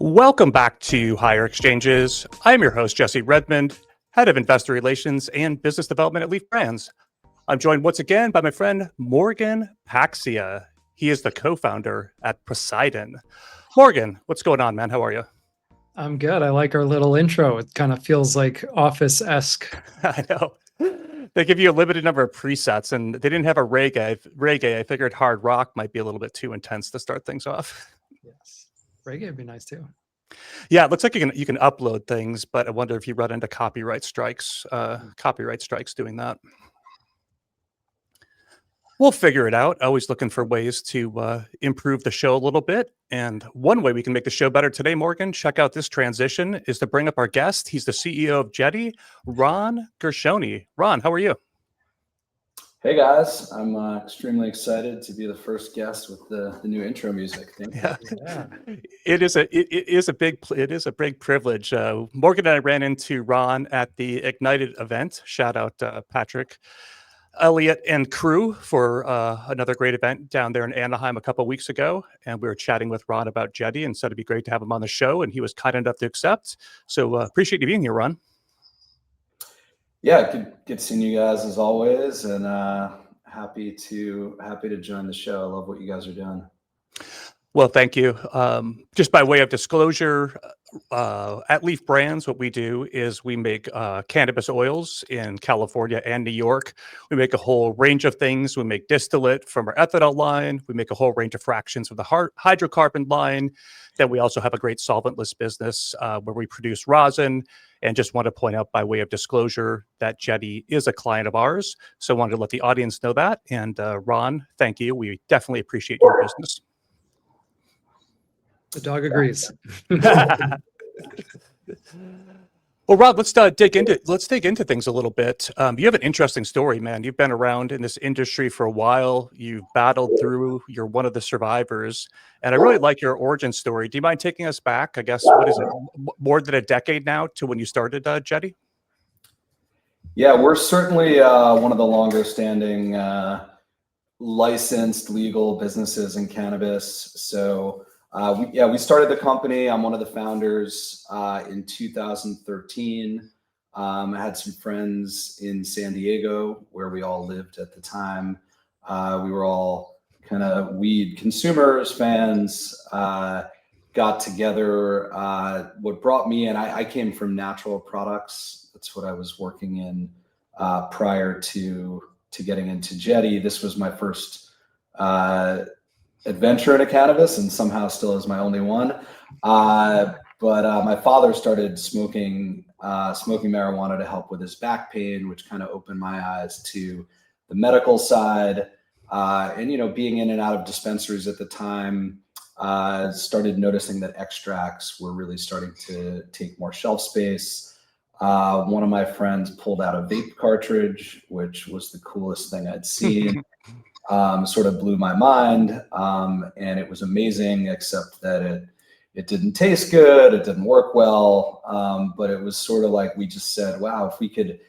Welcome back to Higher Exchanges. I'm your host, Jesse Redmond, Head of Investor Relations and Business Development at Leaf Brands. I'm joined once again by my friend, Morgan Paxia. He is the co-founder at Poseidon. Morgan, what's going on, man? How are you? I'm good. I like our little intro. It kind of feels like Office-esque. I know. They give you a limited number of presets, and they didn't have a reggae. I figured hard rock might be a little bit too intense to start things off. Yes. Reggae would be nice too. Yeah, it looks like you can upload things, but I wonder if you run into copyright strikes doing that. We'll figure it out. Always looking for ways to improve the show a little bit. And one way we can make the show better today, Morgan, check out this transition, is to bring up our guest. He's the CEO of Jetty, Ron Gershoni. Ron, how are you? Hey guys, I'm extremely excited to be the first guest with the new intro music. Thank you. Yeah. It is a big privilege. Morgan and I ran into Ron at the Ignited event. Shout out Patrick, Elliot, and crew for another great event down there in Anaheim a couple of weeks ago. And we were chatting with Ron about Jetty and said it'd be great to have him on the show. And he was kind enough to accept. So appreciate you being here, Ron. Yeah, good seeing you guys as always, and happy to join the show. I love what you guys are doing. Well, thank you. Just by way of disclosure, at Leaf Brands, what we do is we make cannabis oils in California and New York. We make a whole range of things. We make distillate from our ethanol line. We make a whole range of fractions with the hydrocarbon line. Then we also have a great solventless business where we produce rosin. And just want to point out by way of disclosure that Jetty is a client of ours. So I wanted to let the audience know that. And Ron, thank you. We definitely appreciate your business. The dog agrees. Well, Rob, let's dig into things a little bit. You have an interesting story, man. You've been around in this industry for a while. You've battled through. You're one of the survivors, and I really like your origin story. Do you mind taking us back? I guess what is it, more than a decade now to when you started Jetty? Yeah, we're certainly one of the longer-standing licensed legal businesses in cannabis. So. We started the company. I'm one of the founders in 2013. I had some friends in San Diego where we all lived at the time. We were all kind of weed consumers, fans, got together. What brought me in, I came from natural products. That's what I was working in prior to getting into Jetty. This was my first adventure into cannabis, and somehow still is my only one. But my father started smoking marijuana to help with his back pain, which kind of opened my eyes to the medical side. And being in and out of dispensaries at the time, started noticing that extracts were really starting to take more shelf space. One of my friends pulled out a vape cartridge, which was the coolest thing I'd seen. Sort of blew my mind, and it was amazing, except that it didn't taste good, it didn't work well, but it was sort of like we just said, wow, if we could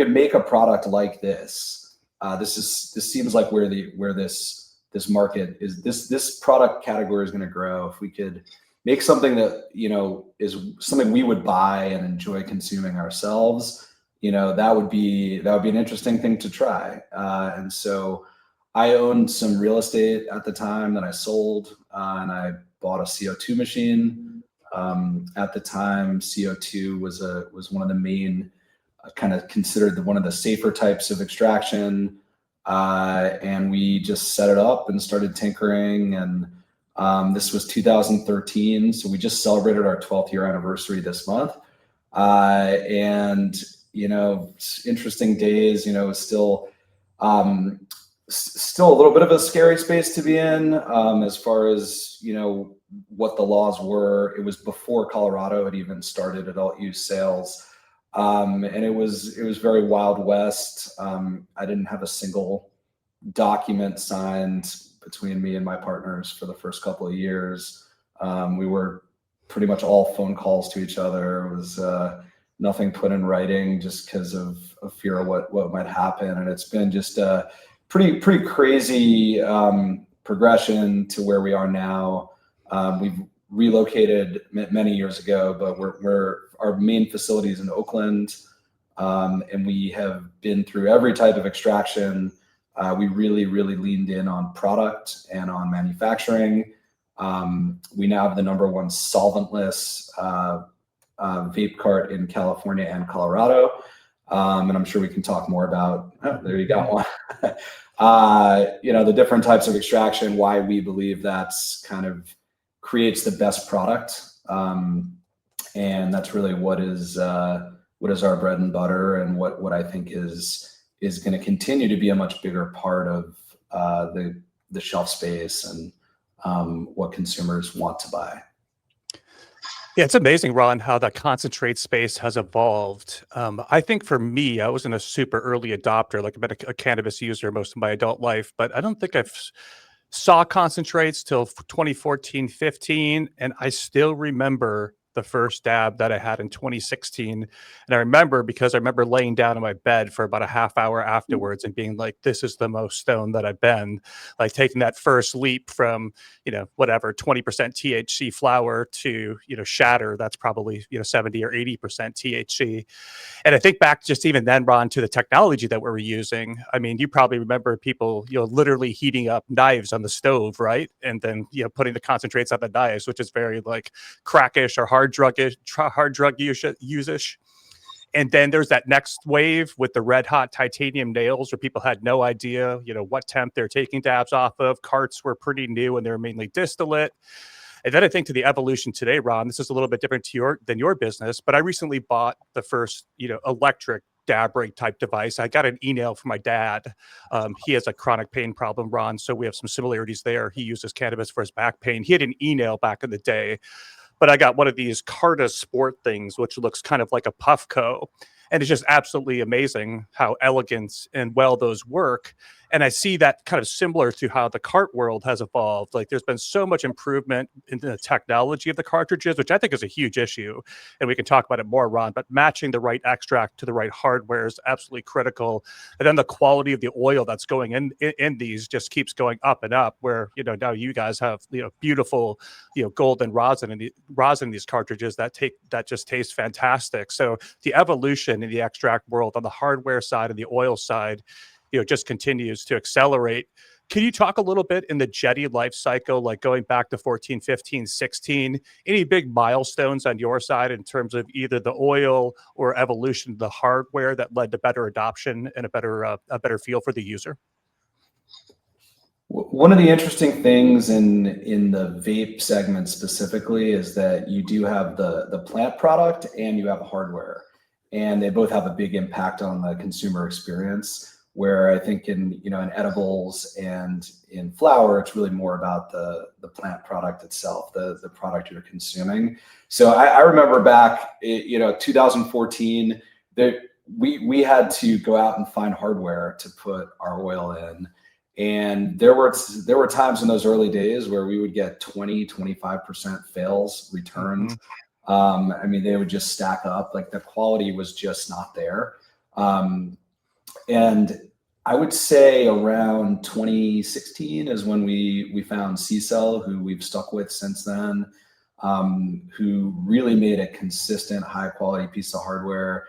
make a product like this, this seems like where this market is, this product category is going to grow. If we could make something that is something we would buy and enjoy consuming ourselves, that would be an interesting thing to try, and so. I owned some real estate at the time that I sold, and I bought a CO2 machine. At the time, CO2 was one of the main, kind of considered one of the safer types of extraction, and we just set it up and started tinkering. And this was 2013, so we just celebrated our 12th year anniversary this month. And interesting days. It was still a little bit of a scary space to be in, as far as what the laws were. It was before Colorado had even started adult use sales, and it was very Wild West. I didn't have a single document signed between me and my partners for the first couple of years. We were pretty much all phone calls to each other. It was nothing put in writing, just because of fear of what might happen. And it's been just a pretty crazy progression to where we are now. We've relocated many years ago, but our main facility is in Oakland, and we have been through every type of extraction. We really leaned in on product and on manufacturing. We now have the #1 solventless vape cart in California and Colorado. And I'm sure we can talk more about, oh, there you got one. The different types of extraction, why we believe that's kind of creates the best product. And that's really what is our bread and butter, and what I think is going to continue to be a much bigger part of the shelf space and what consumers want to buy. Yeah, it's amazing, Ron, how that concentrate space has evolved. I think for me, I wasn't a super early adopter. Like, I've been a cannabis user most of my adult life, but I don't think I've saw concentrates till 2014, 15. And I still remember the first dab that I had in 2016. And I remember because I remember laying down in my bed for about a half hour afterwards and being like, this is the most stoned that I've been. Like, taking that first leap from, whatever, 20% THC flower to, shatter, that's probably, 70 or 80% THC. And I think back just even then, Ron, to the technology that we were using. I mean, you probably remember people, literally heating up knives on the stove, right? And then, putting the concentrates on the knives, which is very like crackish or hard drug usage. And then there's that next wave with the red hot titanium nails, where people had no idea, what temp they're taking dabs off of. Carts were pretty new and they were mainly distillate. And then I think to the evolution today, Ron, this is a little bit different than your business, but I recently bought the first, electric dab rig type device. I got an email from my dad. He has a chronic pain problem, Ron, so we have some similarities there. He uses cannabis for his back pain. He had an email back in the day, but I got one of these Carta Sport things, which looks kind of like a Puffco. And it's just absolutely amazing how elegant and well those work. And I see that kind of similar to how the cart world has evolved. Like, there's been so much improvement in the technology of the cartridges, which I think is a huge issue. And we can talk about it more, Ron, but matching the right extract to the right hardware is absolutely critical. And then the quality of the oil that's going in these just keeps going up and up, where, now you guys have, beautiful, golden rosin in these cartridges that just taste fantastic. So the evolution in the extract world on the hardware side and the oil side, just continues to accelerate. Can you talk a little bit in the Jetty life cycle, like going back to 14, 15, 16, any big milestones on your side in terms of either the oil or evolution of the hardware that led to better adoption and a better feel for the user? One of the interesting things in the vape segment specifically is that you do have the plant product and you have hardware, and they both have a big impact on the consumer experience. Where I think in edibles and in flower, it's really more about the plant product itself, the product you're consuming. So I remember back, 2014, that we had to go out and find hardware to put our oil in. And there were times in those early days where we would get 20-25% fails, returns. I mean, they would just stack up. Like, the quality was just not there. And I would say around 2016 is when we found CCell, who we've stuck with since then, who really made a consistent, high quality piece of hardware.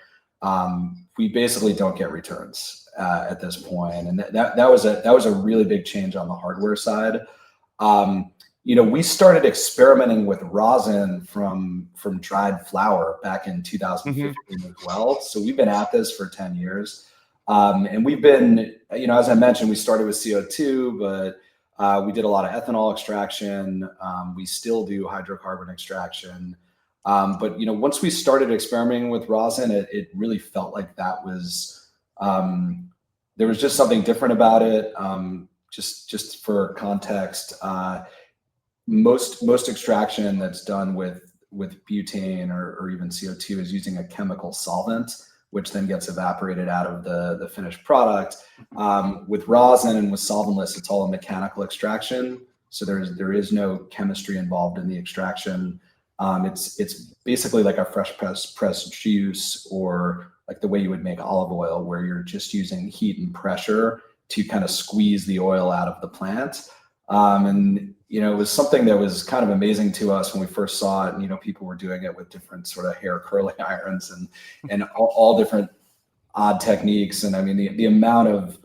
We basically don't get returns at this point, and that was a really big change on the hardware side. We started experimenting with rosin from dried flower back in 2015 as well. So we've been at this for 10 years. And we've been, as I mentioned, we started with CO2, but we did a lot of ethanol extraction. We still do hydrocarbon extraction. But, once we started experimenting with rosin, it really felt like that was, there was just something different about it. Just for context, most extraction that's done with butane or even CO2 is using a chemical solvent, which then gets evaporated out of the finished product. With rosin and with solventless, it's all a mechanical extraction. So there is no chemistry involved in the extraction. It's basically like a fresh pressed juice, or like the way you would make olive oil, where you're just using heat and pressure to kind of squeeze the oil out of the plant. And it was something that was kind of amazing to us when we first saw it. And, people were doing it with different sort of hair curling irons and all different odd techniques. And I mean, the amount of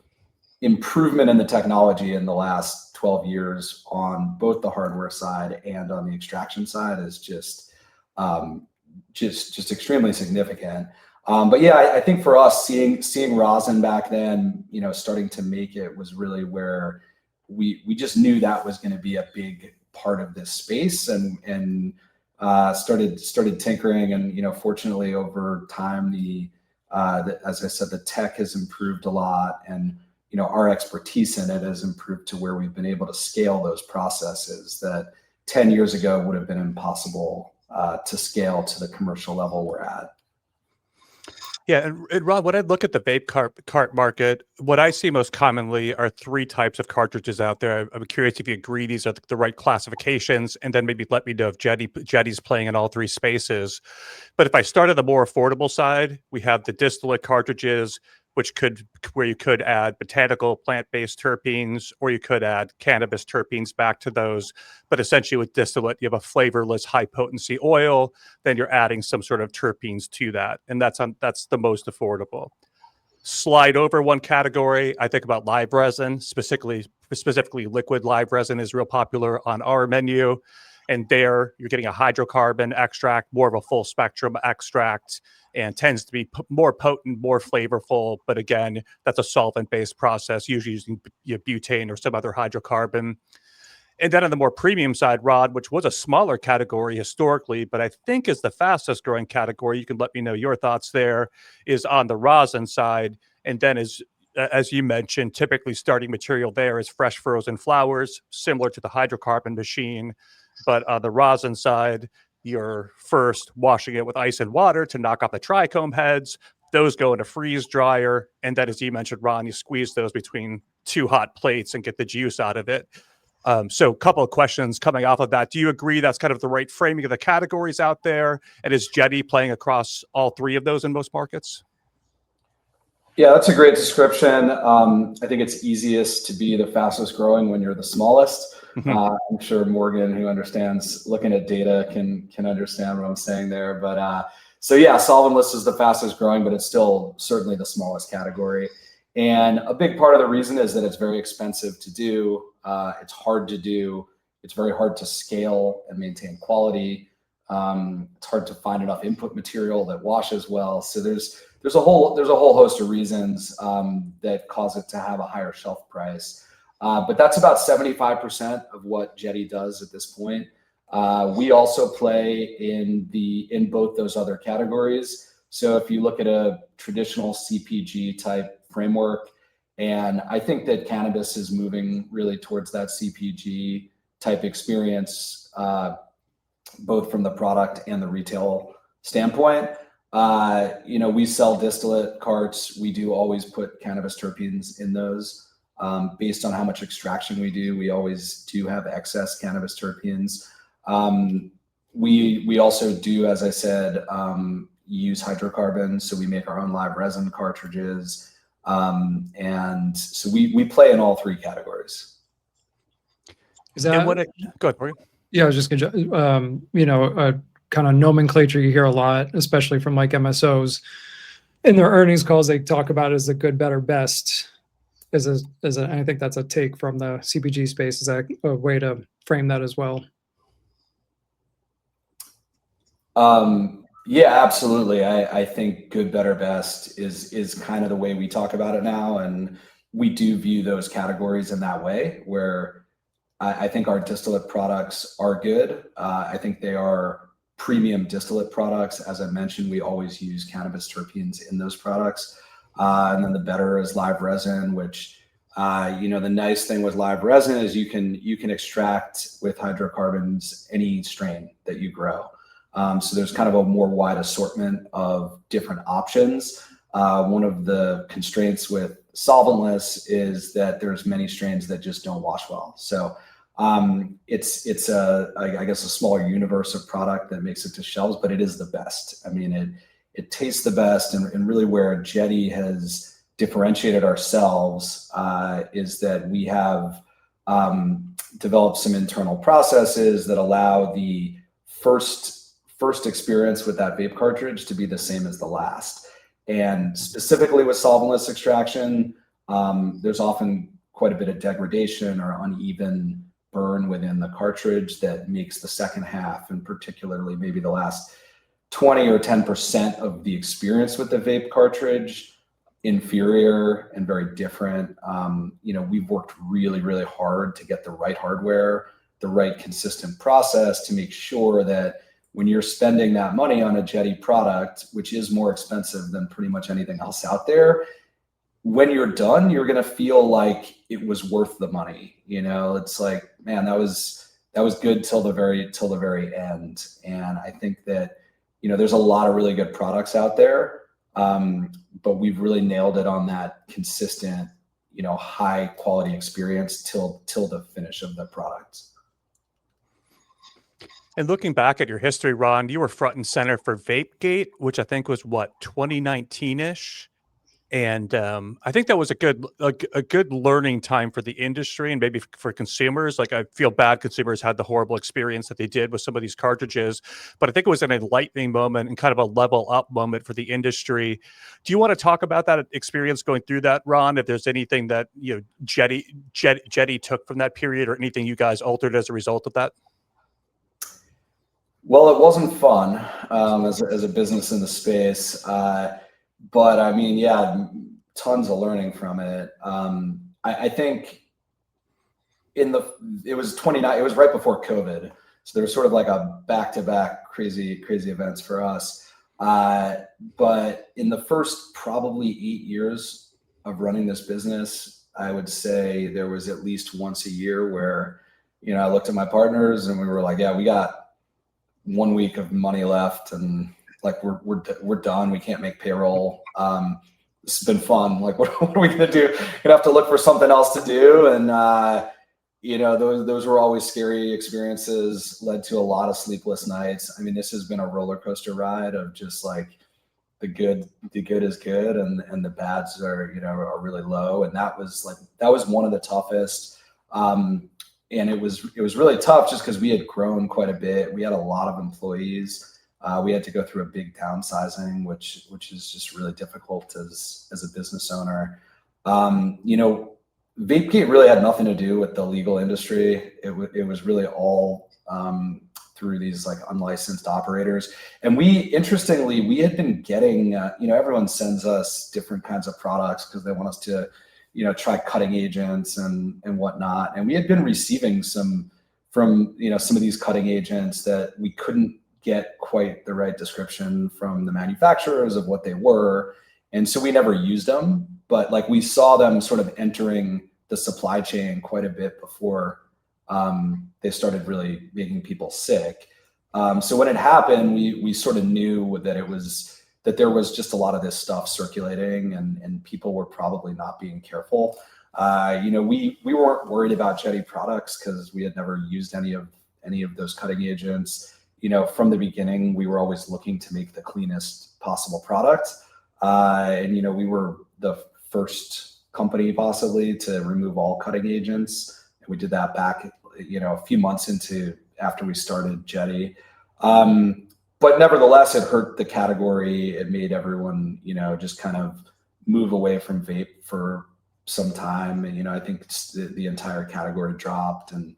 improvement in the technology in the last 12 years on both the hardware side and on the extraction side is just extremely significant. But yeah, I think for us, seeing rosin back then, starting to make it was really where we just knew that was going to be a big part of this space, and started tinkering. And fortunately, over time, as I said, the tech has improved a lot, and our expertise in it has improved to where we've been able to scale those processes that 10 years ago would have been impossible to scale to the commercial level we're at. Yeah, and Rob, when I look at the vape cart market, what I see most commonly are three types of cartridges out there. I'm curious if you agree these are the right classifications, and then maybe let me know if Jetty's playing in all three spaces. But if I start at the more affordable side, we have the distillate cartridges, where you could add botanical plant-based terpenes, or you could add cannabis terpenes back to those. But essentially with distillate, you have a flavorless high potency oil, then you're adding some sort of terpenes to that. And that's the most affordable. Slide over one category, I think about live resin, specifically liquid live resin is real popular on our menu. And there you're getting a hydrocarbon extract, more of a full spectrum extract, and tends to be more potent, more flavorful. But again, that's a solvent-based process, usually using butane or some other hydrocarbon. And then on the more premium side, Rod, which was a smaller category historically, but I think is the fastest growing category, you can let me know your thoughts there, is on the rosin side. And then as you mentioned, typically starting material there is fresh frozen flowers, similar to the hydrocarbon machine. But on the rosin side, you're first washing it with ice and water to knock off the trichome heads. Those go in a freeze dryer. And then, as you mentioned, Ron, you squeeze those between two hot plates and get the juice out of it. So a couple of questions coming off of that. Do you agree that's kind of the right framing of the categories out there? And is Jetty playing across all three of those in most markets? Yeah, that's a great description. I think it's easiest to be the fastest growing when you're the smallest. I'm sure Morgan, who understands looking at data, can understand what I'm saying there. But so yeah, solventless is the fastest growing, but it's still certainly the smallest category. And a big part of the reason is that it's very expensive to do. It's hard to do. It's very hard to scale and maintain quality. It's hard to find enough input material that washes well. So there's a whole host of reasons that cause it to have a higher shelf price. But that's about 75% of what Jetty does at this point. We also play in both those other categories. So if you look at a traditional CPG type framework, and I think that cannabis is moving really towards that CPG type experience, both from the product and the retail standpoint. We sell distillate carts. We do always put cannabis terpenes in those. Based on how much extraction we do, we always do have excess cannabis terpenes. We also do, as I said, use hydrocarbons. So we make our own live resin cartridges. And so we play in all three categories. Is that go ahead, Morgan. Yeah, I was just gonna, kind of nomenclature you hear a lot, especially from like MSOs in their earnings calls. They talk about as the good, better, best. I think that's a take from the CPG space. Is that a way to frame that as well? Yeah, absolutely. I think good, better, best is kind of the way we talk about it now. And we do view those categories in that way, where I think our distillate products are good. I think they are premium distillate products. As I mentioned, we always use cannabis terpenes in those products. And then the better is live resin, which, the nice thing with live resin is you can extract with hydrocarbons any strain that you grow. So there's kind of a more wide assortment of different options. One of the constraints with solventless is that there's many strains that just don't wash well. So it's I guess a smaller universe of product that makes it to shelves, but it is the best. I mean, it tastes the best, and really where Jetty has differentiated ourselves is that we have developed some internal processes that allow the first experience with that vape cartridge to be the same as the last. And specifically with solventless extraction, there's often quite a bit of degradation or uneven burn within the cartridge that makes the second half, and particularly maybe the last 20 or 10% of the experience with the vape cartridge, inferior and very different. We've worked really, really hard to get the right hardware, the right consistent process to make sure that when you're spending that money on a Jetty product, which is more expensive than pretty much anything else out there, when you're done, you're going to feel like it was worth the money. It's like, man, that was good till the very end. And I think that, there's a lot of really good products out there. But we've really nailed it on that consistent, high quality experience till the finish of the product. And looking back at your history, Ron, you were front and center for Vape Gate, which I think was 2019-ish. And I think that was a good learning time for the industry and maybe for consumers. Like, I feel bad consumers had the horrible experience that they did with some of these cartridges, but I think it was an enlightening moment and kind of a level up moment for the industry. Do you want to talk about that experience going through that, Ron? If there's anything that Jetty took from that period, or anything you guys altered as a result of that? Well, it wasn't fun as a business in the space. But I mean, yeah, tons of learning from it. I think it was right before COVID. So there was sort of like a back-to-back crazy events for us. But in the first probably 8 years of running this business, I would say there was at least once a year where, I looked at my partners and we were like, yeah, we got 1 week of money left, and like we're done. We can't make payroll. This has been fun. Like, what are we gonna do? Gonna have to look for something else to do. And those were always scary experiences. Led to a lot of sleepless nights. I mean, this has been a roller coaster ride of just like the good is good, and the bads are really low. And that was one of the toughest. And it was really tough just because we had grown quite a bit. We had a lot of employees. We had to go through a big downsizing, which is just really difficult as a business owner. Vape Gate really had nothing to do with the legal industry. It was really all through these like unlicensed operators. And interestingly, we had been getting, everyone sends us different kinds of products because they want us to, try cutting agents and whatnot. And we had been receiving some from, some of these cutting agents that we couldn't get quite the right description from the manufacturers of what they were. And so we never used them, but like we saw them sort of entering the supply chain quite a bit before they started really making people sick. So when it happened, we sort of knew that there was just a lot of this stuff circulating, and people were probably not being careful. We weren't worried about Jetty products because we had never used any of those cutting agents. From the beginning, we were always looking to make the cleanest possible product. And we were the first company possibly to remove all cutting agents. And we did that back, a few months after we started Jetty. But nevertheless, it hurt the category. It made everyone, just kind of move away from vape for some time. And, I think the entire category dropped, and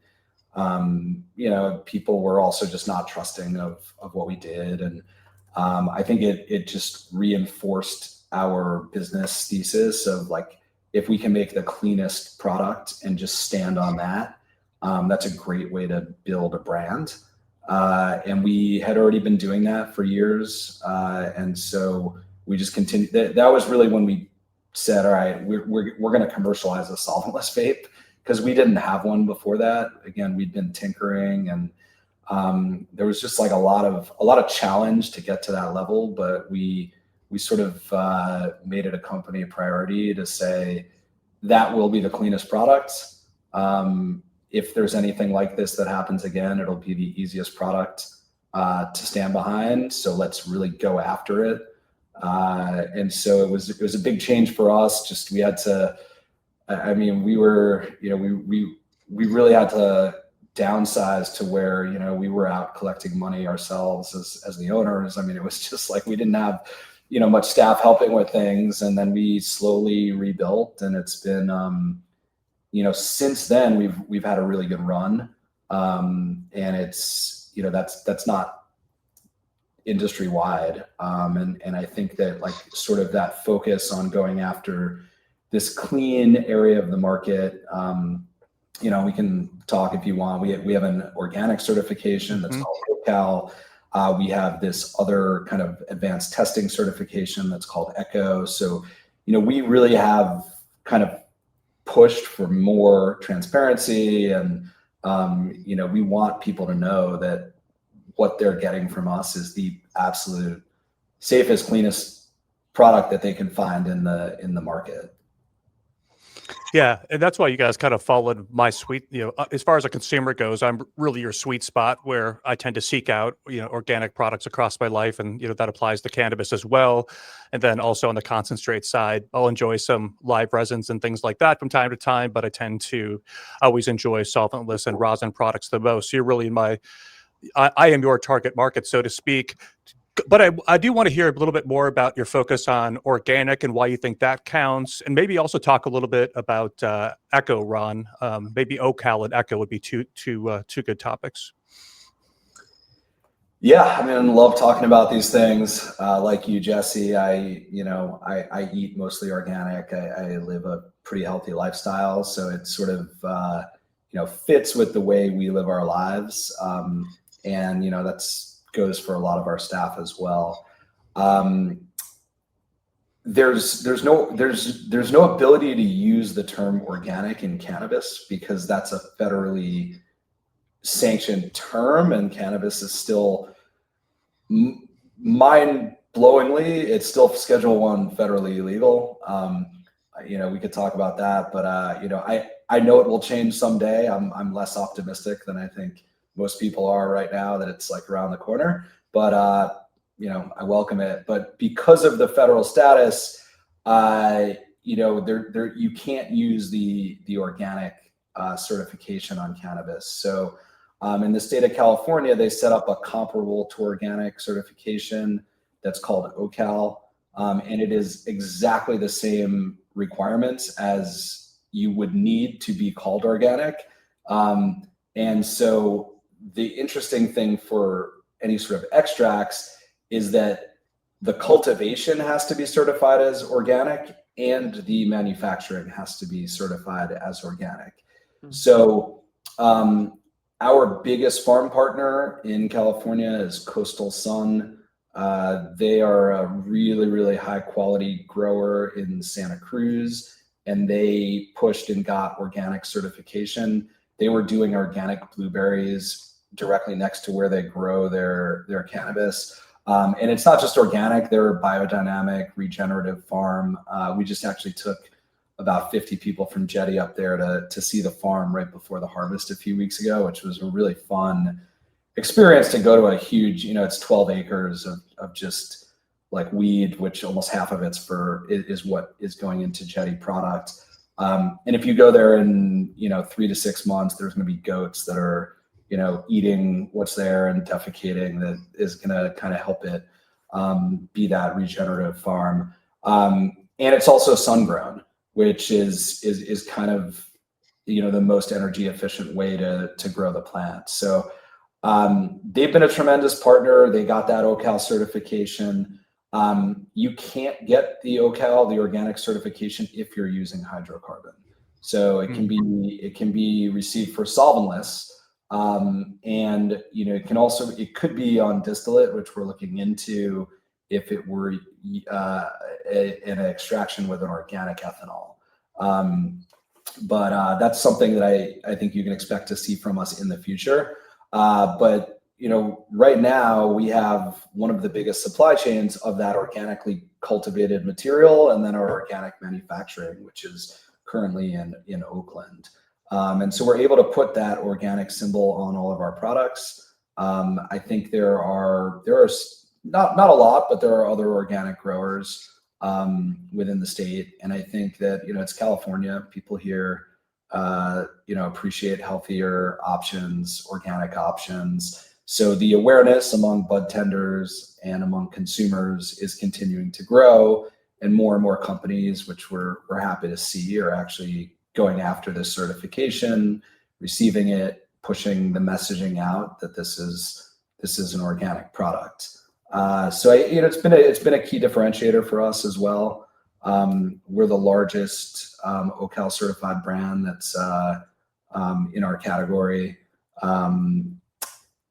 people were also just not trusting of what we did. And I think it just reinforced our business thesis of like, if we can make the cleanest product and just stand on that, that's a great way to build a brand. And we had already been doing that for years. And so we just continued. That was really when we said, all right, we're going to commercialize a solventless vape, because we didn't have one before that. Again, we'd been tinkering, and there was just like a lot of challenge to get to that level. But we sort of made it a company priority to say that will be the cleanest product. If there's anything like this that happens again, it'll be the easiest product to stand behind. So let's really go after it. And so it was a big change for us. Just we had to. I mean, we we really had to downsize to where, you know, we were out collecting money ourselves as the owners. I mean, it was just like we didn't have, you know, much staff helping with things, and then we slowly rebuilt, and it's been you know, since then we've had a really good run, and it's, you know, that's not industry wide, and I think that like sort of that focus on going after this clean area of the market. You know, we can talk if you want. We have an organic certification that's called OCAL. We have this other kind of advanced testing certification that's called ECHO. So, you know, we really have kind of pushed for more transparency, and you know, we want people to know that what they're getting from us is the absolute safest, cleanest product that they can find in the market. Yeah, and that's why you guys kind of followed my sweet, you know, as far as a consumer goes, I'm really your sweet spot where I tend to seek out, you know, organic products across my life. And, you know, that applies to cannabis as well. And then also on the concentrate side, I'll enjoy some live resins and things like that from time to time, but I tend to always enjoy solventless and rosin products the most. So you're really I am your target market, so to speak. But I do want to hear a little bit more about your focus on organic and why you think that counts, and maybe also talk a little bit about Echo, Ron. Maybe OCAL and Echo would be two good topics. Yeah, I mean, I love talking about these things. Like you, Jesse, I eat mostly organic. I live a pretty healthy lifestyle, so it sort of you know, fits with the way we live our lives, and you know, that's goes for a lot of our staff as well. There's no ability to use the term organic in cannabis because that's a federally sanctioned term, and cannabis is still mind-blowingly, it's still Schedule I federally illegal. You know, we could talk about that, but you know, I know it will change someday. I'm less optimistic than I think most people are right now that it's like around the corner, but you know, I welcome it. But because of the federal status, you know, you can't use the organic certification on cannabis. So in the state of California, they set up a comparable to organic certification that's called OCAL, and it is exactly the same requirements as you would need to be called organic. And so the interesting thing for any sort of extracts is that the cultivation has to be certified as organic and the manufacturing has to be certified as organic. So our biggest farm partner in California is Coastal Sun. They are a really, really high quality grower in Santa Cruz, and they pushed and got organic certification. They were doing organic blueberries directly next to where they grow their cannabis. And it's not just organic, they're a biodynamic, regenerative farm. We just actually took about 50 people from Jetty up there to see the farm right before the harvest a few weeks ago, which was a really fun experience to go to a huge, you know, it's 12 acres of just like weed, which almost half of it's is what is going into Jetty product. And if you go there in, you know, 3 to 6 months, there's going to be goats that are, you know, eating what's there and defecating, that is going to kind of help it be that regenerative farm. And it's also sun grown, which is kind of, you know, the most energy efficient way to grow the plant. So they've been a tremendous partner. They got that OCAL certification. You can't get the OCAL, the organic certification, if you're using hydrocarbon. So it can be received for solventless. And you know, it could be on distillate, which we're looking into if it were an extraction with an organic ethanol. But that's something that I think you can expect to see from us in the future. But you know, right now we have one of the biggest supply chains of that organically cultivated material, and then our organic manufacturing, which is currently in Oakland. And so we're able to put that organic symbol on all of our products. I think there are not a lot, but there are other organic growers within the state. And I think that, you know, it's California. People here appreciate healthier options, organic options. So the awareness among bud tenders and among consumers is continuing to grow, and more companies, which we're happy to see, are actually going after this certification, receiving it, pushing the messaging out that this is an organic product. So it's been a key differentiator for us as well. We're the largest OCAL certified brand that's in our category.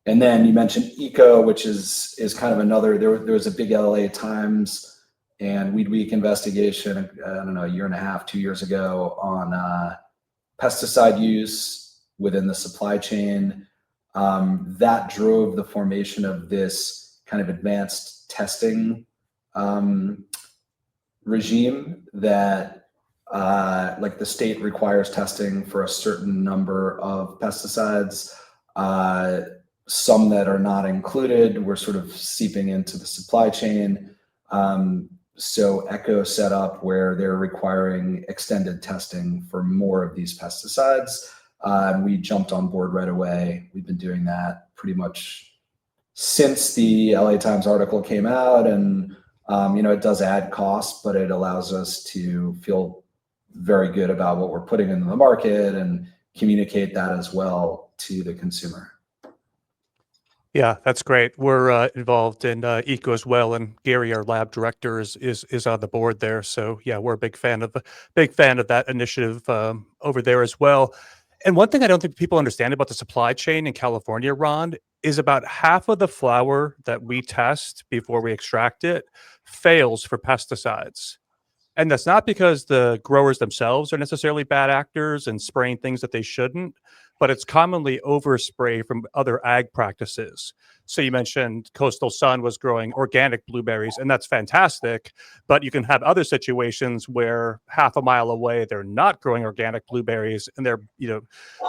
And then you mentioned Eco, which is kind of another. There was a big LA Times and Weed Week investigation, I don't know, a year and a half, 2 years ago, on pesticide use within the supply chain. That drove the formation of this kind of advanced testing regime that, like, the state requires testing for a certain number of pesticides. Some that are not included were sort of seeping into the supply chain. So Echo set up where they're requiring extended testing for more of these pesticides. We jumped on board right away. We've been doing that pretty much since the LA Times article came out. And, it does add costs, but it allows us to feel very good about what we're putting into the market and communicate that as well to the consumer. Yeah, that's great. We're involved in Eco as well, and Gary, our lab director, is on the board there. So yeah, we're a big fan of that initiative over there as well. And one thing I don't think people understand about the supply chain in California, Ron, is about half of the flower that we test before we extract it fails for pesticides. And that's not because the growers themselves are necessarily bad actors and spraying things that they shouldn't, but it's commonly overspray from other ag practices. So you mentioned Coastal Sun was growing organic blueberries, and that's fantastic. But you can have other situations where half a mile away, they're not growing organic blueberries and they're,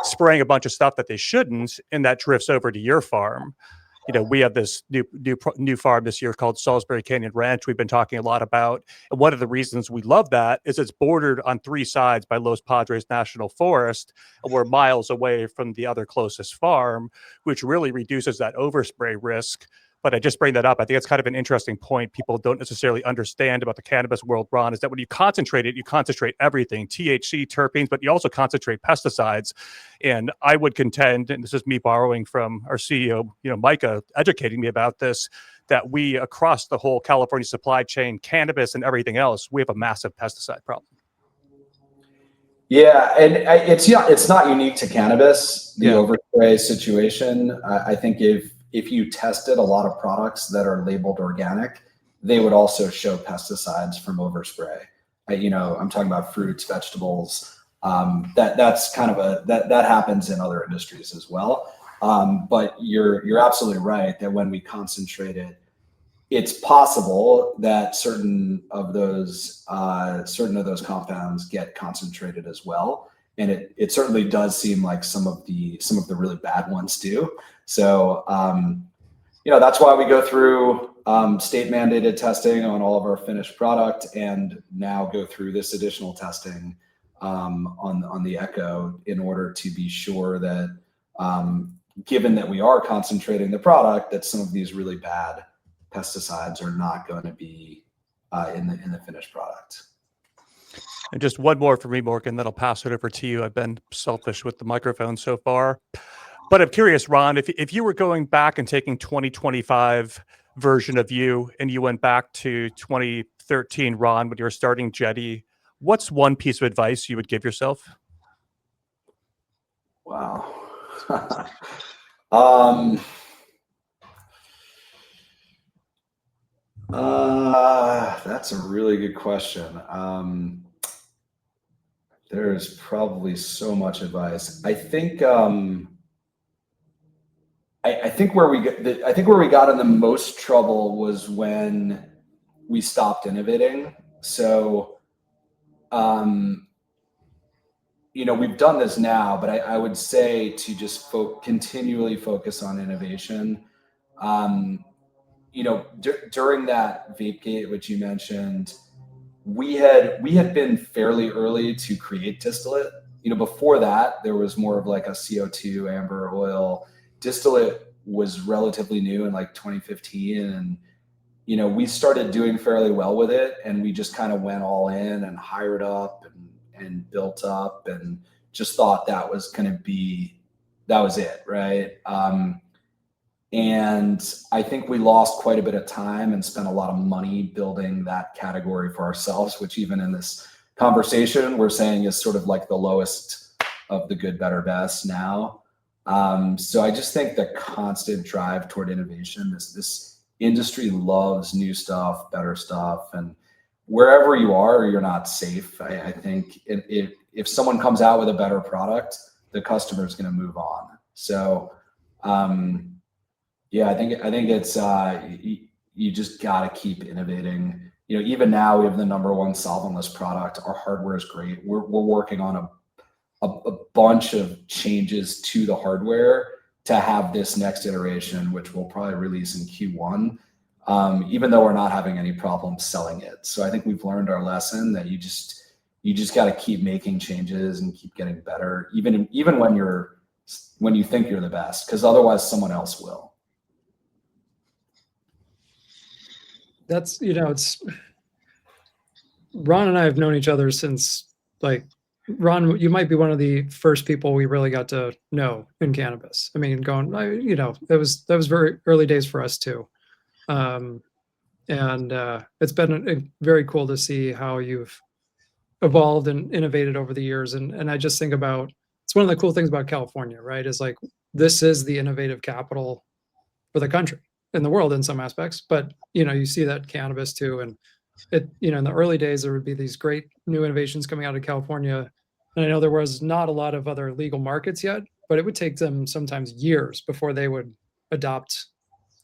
spraying a bunch of stuff that they shouldn't, and that drifts over to your farm. We have this new farm this year called Salisbury Canyon Ranch we've been talking a lot about. And one of the reasons we love that is it's bordered on 3 sides by Los Padres National Forest, and we're miles away from the other closest farm, which really reduces that overspray risk. But I just bring that up. I think it's kind of an interesting point people don't necessarily understand about the cannabis world, Ron, is that when you concentrate it, you concentrate everything, THC, terpenes, but you also concentrate pesticides. And I would contend, and this is me borrowing from our CEO, Micah, educating me about this, that we, across the whole California supply chain, cannabis and everything else, we have a massive pesticide problem. Yeah, and it's not unique to cannabis, the overspray situation. I think if you tested a lot of products that are labeled organic, they would also show pesticides from overspray. I'm talking about fruits, vegetables. That's kind of that happens in other industries as well. But you're absolutely right that when we concentrate it, it's possible that certain of those compounds get concentrated as well. And it certainly does seem like some of the really bad ones do. So, that's why we go through state mandated testing on all of our finished product, and now go through this additional testing on the Echo in order to be sure that, given that we are concentrating the product, that some of these really bad pesticides are not going to be in the finished product. And just one more for me, Morgan, then I'll pass it over to you. I've been selfish with the microphone so far. But I'm curious, Ron, if you were going back and taking 2025 version of you and you went back to 2013, Ron, when you were starting Jetty, what's one piece of advice you would give yourself? Wow. That's a really good question. There's probably so much advice. I think I think where we got in the most trouble was when we stopped innovating. So, we've done this now, but I would say to just continually focus on innovation. During that Vape Gate, which you mentioned, we had been fairly early to create distillate. before that, there was more of like a CO2 amber oil. Distillate was relatively new in like 2015. And, we started doing fairly well with it, and we just kind of went all in and hired up and built up and just thought that was it. Right. And I think we lost quite a bit of time and spent a lot of money building that category for ourselves, which even in this conversation we're saying is sort of like the lowest of the good, better, best now. So I just think the constant drive toward innovation, this industry loves new stuff, better stuff, and wherever you are, you're not safe. I think if someone comes out with a better product, the customer is going to move on. So, yeah, I think it's you just got to keep innovating. Even now we have the #1 solventless product. Our hardware is great. We're working on a bunch of changes to the hardware to have this next iteration, which we'll probably release in Q1. Even though we're not having any problems selling it. So I think we've learned our lesson that you just got to keep making changes and keep getting better, even when you think you're the best, because otherwise someone else will. That's, it's Ron and I have known each other since, like, Ron, you might be one of the first people we really got to know in cannabis. I mean, that was very early days for us too. And it's been very cool to see how you've evolved and innovated over the years. And I just think about, it's one of the cool things about California, right? Is like, this is the innovative capital for the country, in the world in some aspects, but you see that cannabis too. And it, in the early days, there would be these great new innovations coming out of California. And I know there was not a lot of other legal markets yet, but it would take them sometimes years before they would adopt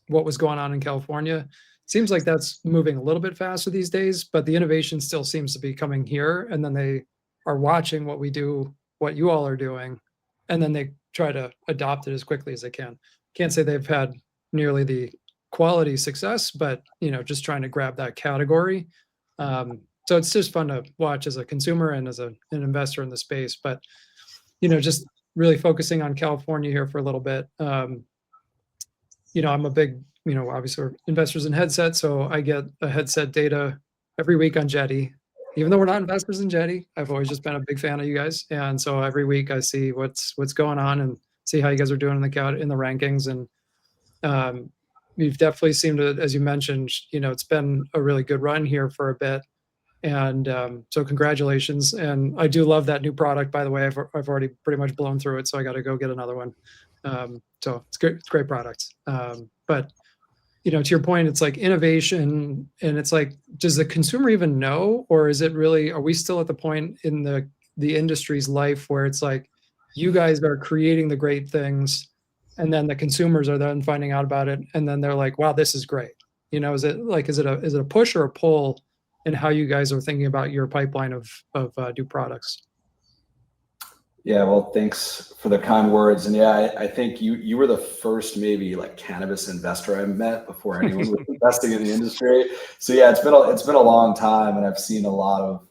what was going on in California. It seems like that's moving a little bit faster these days, but the innovation still seems to be coming here. And then they are watching what we do, what you all are doing, and then they try to adopt it as quickly as they can. Can't say they've had nearly the quality success, but just trying to grab that category. So it's just fun to watch as a consumer and as an investor in the space. But just really focusing on California here for a little bit. I'm a big, obviously we're investors in headsets, so I get a headset data every week on Jetty. Even though we're not investors in Jetty, I've always just been a big fan of you guys, and so every week I see what's going on and see how you guys are doing in the rankings. And you've definitely seemed to, as you mentioned, it's been a really good run here for a bit. And so congratulations. And I do love that new product, by the way. I've already pretty much blown through it, so I got to go get another one. So it's great. It's great product. But to your point, it's like innovation, and it's like, does the consumer even know, or is it really, are we still at the point in the industry's life where it's like, you guys are creating the great things, and then the consumers are then finding out about it, and then they're like, wow, this is great. Is it a push or a pull in how you guys are thinking about your pipeline of new products? Yeah, well, thanks for the kind words. And yeah, I think you were the first maybe like cannabis investor I met before anyone was investing in the industry. So yeah, it's been a long time, and I've seen a lot of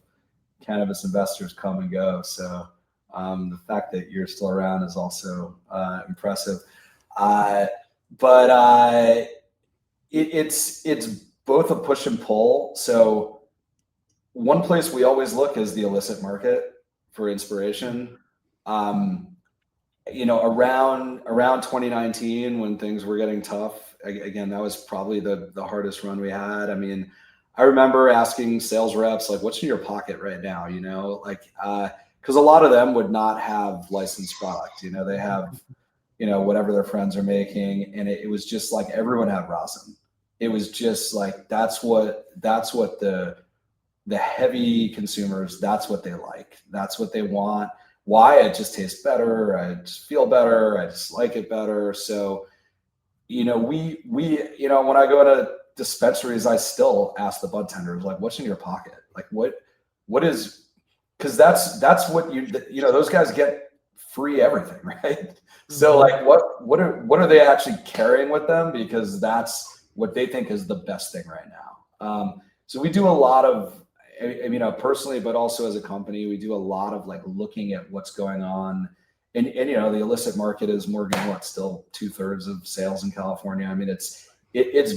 cannabis investors come and go. So the fact that you're still around is also impressive. But it's both a push and pull. So one place we always look is the illicit market for inspiration. Around 2019, when things were getting tough, again, that was probably the hardest run we had. I mean, I remember asking sales reps, like, what's in your pocket right now? Because a lot of them would not have licensed product. They have, whatever their friends are making. And it was just like, everyone had rosin. It was just like, that's what the heavy consumers, that's what they like. That's what they want. Why? It just tastes better. I just feel better. I just like it better. So, when I go to dispensaries, I still ask the bud tenders, like, what's in your pocket? Like, what is, because that's what those guys get free everything, right? So like, what are they actually carrying with them? Because that's what they think is the best thing right now. So we do a lot of, you know, personally, but also as a company, we do a lot of like looking at what's going on. And you know, the illicit market is more than what, still 2/3 of sales in California. I mean, it's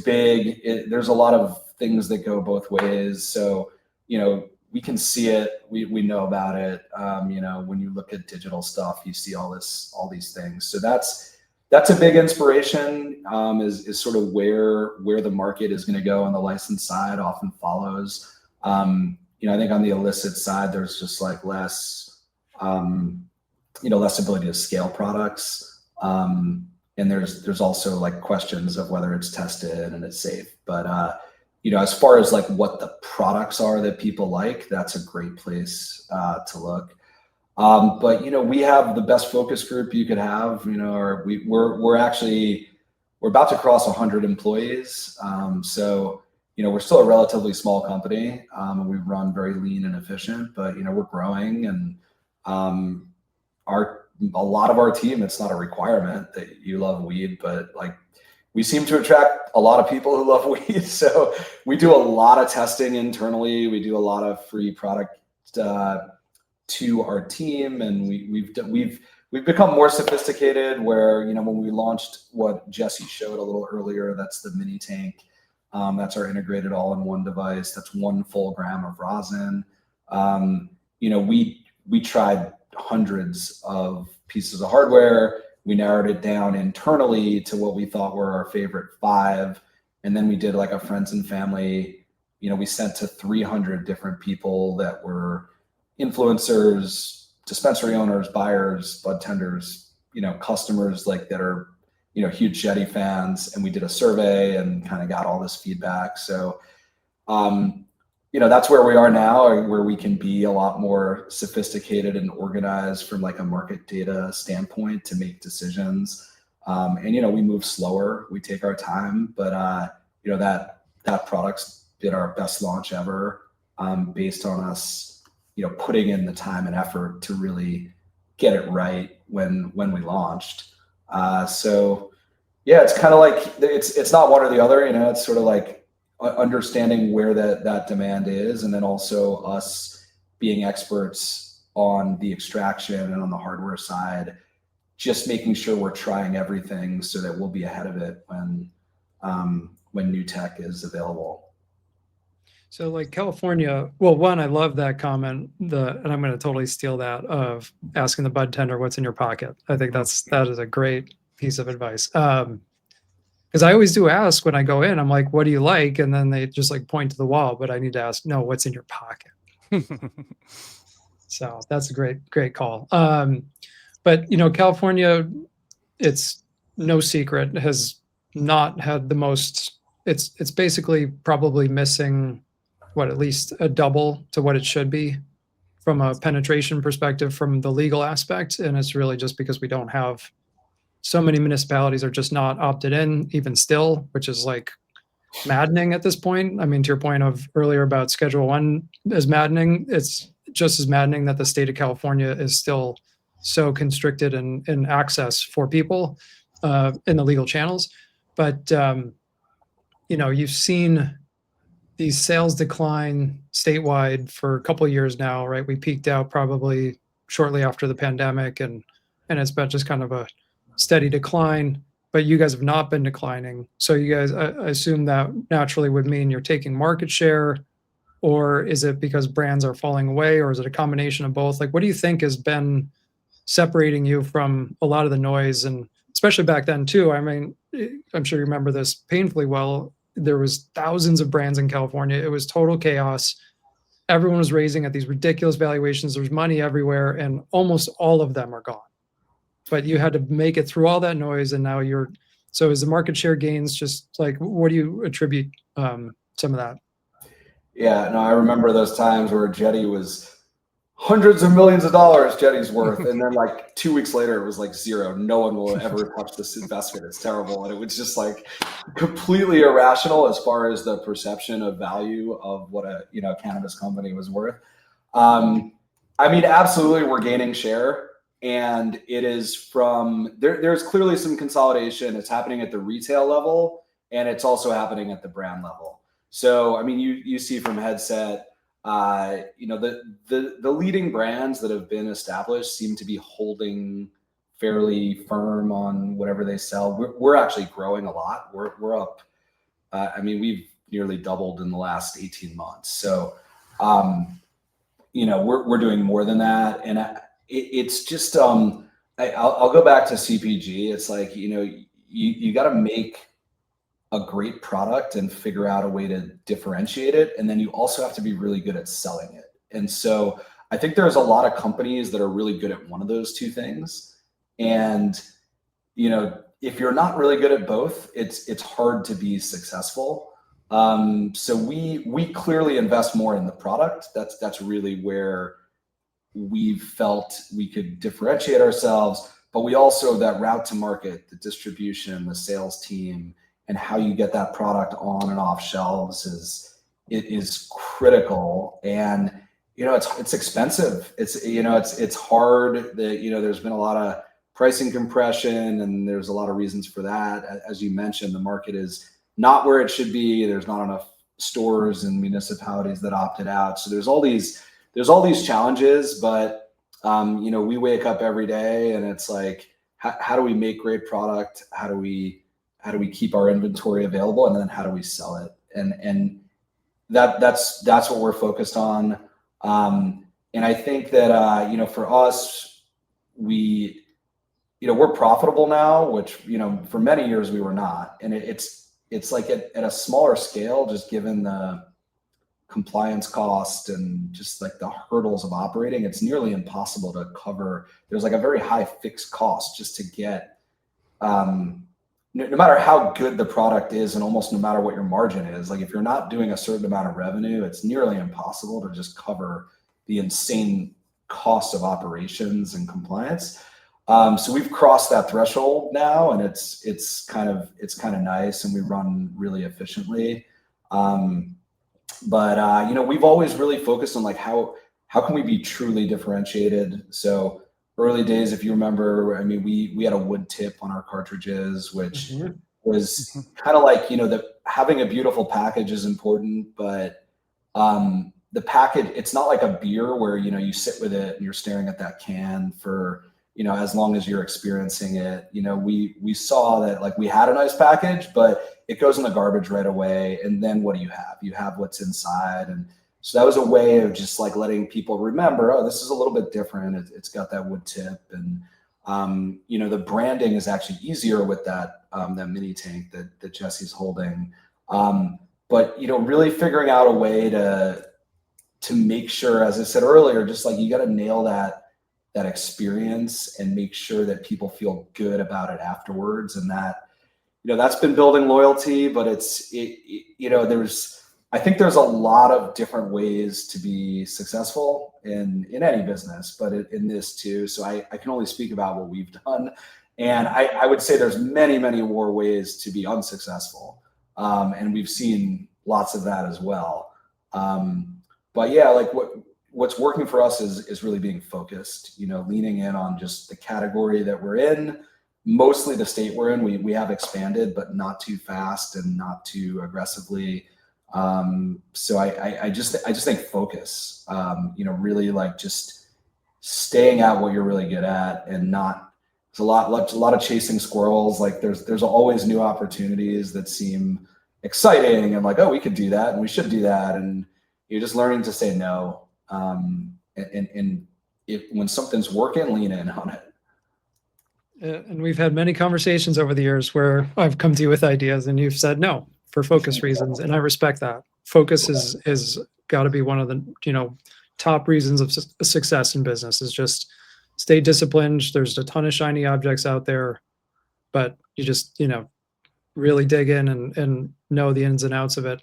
big. There's a lot of things that go both ways. So, you know, we can see it. We know about it. You know, when you look at digital stuff, you see all these things. So that's a big inspiration, is sort of where the market is going to go on the license side often follows. You know, I think on the illicit side, there's just like less, you know, less ability to scale products. And there's also like questions of whether it's tested and it's safe. But, you know, as far as like what the products are that people like, that's a great place to look. But, you know, we have the best focus group you could have, you know, or we're about to cross 100 employees. So, you know, we're still a relatively small company. We run very lean and efficient, but, you know, we're growing, and a lot of our team, it's not a requirement that you love weed, but like we seem to attract a lot of people who love weed. So we do a lot of testing internally. We do a lot of free product to our team, and we've become more sophisticated where, you know, when we launched what Jesse showed a little earlier, that's the mini tank. That's our integrated all-in-one device. That's 1 full gram of rosin. You know, we tried hundreds of pieces of hardware. We narrowed it down internally to what we thought were our favorite 5. And then we did like a friends and family, you know, we sent to 300 different people that were influencers, dispensary owners, buyers, bud tenders, you know, customers like that are, you know, huge Jetty fans. And we did a survey and kind of got all this feedback. So, you know, that's where we are now, where we can be a lot more sophisticated and organized from like a market data standpoint to make decisions. And, you know, we move slower, we take our time, but, you know, that product's been our best launch ever, based on us, you know, putting in the time and effort to really get it right when we launched. So yeah, it's kind of like, it's not one or the other, you know, it's sort of like understanding where that demand is, and then also us being experts on the extraction and on the hardware side, just making sure we're trying everything so that we'll be ahead of it when new tech is available. So like California, well, one, I love that comment, and I'm going to totally steal that, of asking the bud tender, what's in your pocket. I think that is a great piece of advice. Because I always do ask when I go in, I'm like, what do you like? And then they just like point to the wall, but I need to ask, no, what's in your pocket? So that's a great call. But, you know, California, it's no secret, has not had the most, it's basically probably missing at least a double to what it should be from a penetration perspective from the legal aspect. And it's really just because we don't have, so many municipalities are just not opted in even still, which is like maddening at this point. I mean, to your point of earlier about Schedule 1 is maddening. It's just as maddening that the state of California is still so constricted in access for people in the legal channels. But, you know, you've seen these sales decline statewide for a couple of years now, right? We peaked out probably shortly after the pandemic, and it's been just kind of a steady decline, but you guys have not been declining. So you guys, I assume that naturally would mean you're taking market share, or is it because brands are falling away, or is it a combination of both? Like, what do you think has been separating you from a lot of the noise? And especially back then too, I mean, I'm sure you remember this painfully well. There was thousands of brands in California. It was total chaos. Everyone was raising at these ridiculous valuations. There's money everywhere, and almost all of them are gone. But you had to make it through all that noise, and now so is the market share gains just like, what do you attribute some of that? Yeah, no, I remember those times where Jetty was hundreds of millions of dollars, Jetty's worth, and then like 2 weeks later it was like zero. No one will ever touch this investment. It's terrible. And it was just like completely irrational as far as the perception of value of what a, you know, cannabis company was worth. I mean, absolutely, we're gaining share. And it is from there's clearly some consolidation. It's happening at the retail level, and it's also happening at the brand level. So, I mean, you see from Headset, the leading brands that have been established seem to be holding fairly firm on whatever they sell. We're actually growing a lot. We're up. We've nearly doubled in the last 18 months. So, we're doing more than that. And it's just, I'll go back to CPG. It's like, you got to make a great product and figure out a way to differentiate it. And then you also have to be really good at selling it. And so I think there's a lot of companies that are really good at one of those two things. And, if you're not really good at both, it's hard to be successful. So we clearly invest more in the product. That's really where we've felt we could differentiate ourselves, but we also, that route to market, the distribution, the sales team, and how you get that product on and off shelves is critical. And, it's expensive. It's hard. There's been a lot of pricing compression, and there's a lot of reasons for that. As you mentioned, the market is not where it should be. There's not enough stores and municipalities that opted out. So there's all these challenges, but we wake up every day and it's like, how do we make great product? How do we keep our inventory available? And then how do we sell it? And that's what we're focused on. And I think that, for us, we're profitable now, which, for many years we were not. And it's like at a smaller scale, just given the compliance cost and just like the hurdles of operating, it's nearly impossible to cover. There's like a very high fixed cost just to get, no matter how good the product is, and almost no matter what your margin is, like if you're not doing a certain amount of revenue, it's nearly impossible to just cover the insane cost of operations and compliance. So we've crossed that threshold now, and it's kind of nice, and we run really efficiently. But we've always really focused on like how can we be truly differentiated. So early days, if you remember, we had a wood tip on our cartridges, which was kind of like, having a beautiful package is important, but the package, it's not like a beer where, you sit with it and you're staring at that can for, as long as you're experiencing it. We saw that like we had a nice package, but it goes in the garbage right away. And then what do you have? You have what's inside. And so that was a way of just like letting people remember, oh, this is a little bit different. It's got that wood tip. And, the branding is actually easier with that mini tank that Jesse's holding. But, really figuring out a way to make sure, as I said earlier, just like you got to nail that experience and make sure that people feel good about it afterwards. And that, that's been building loyalty, but I think there's a lot of different ways to be successful in any business, but in this too. So I can only speak about what we've done. And I would say there's many, many more ways to be unsuccessful. And we've seen lots of that as well. But yeah, like what's working for us is really being focused, leaning in on just the category that we're in, mostly the state we're in. We have expanded, but not too fast and not too aggressively. So I just think focus, really like just staying at what you're really good at, and not, there's a lot of chasing squirrels. Like there's always new opportunities that seem exciting and like, oh, we could do that and we should do that. And you're just learning to say no. And when something's working, lean in on it. And we've had many conversations over the years where I've come to you with ideas and you've said no for focus reasons. And I respect that. Focus is got to be one of the, top reasons of success in business, is just stay disciplined. There's a ton of shiny objects out there, but you just, really dig in and know the ins and outs of it.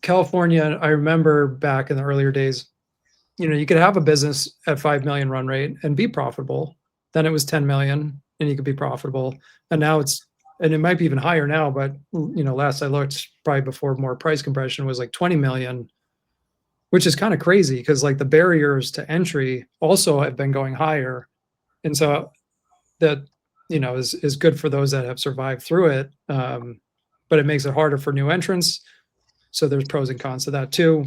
California, I remember back in the earlier days, you could have a business at 5 million run rate and be profitable. Then it was 10 million and you could be profitable. And now and it might be even higher now, but last I looked, probably before more price compression, was like 20 million, which is kind of crazy because like the barriers to entry also have been going higher. And so that, is good for those that have survived through it. But it makes it harder for new entrants. So there's pros and cons to that too.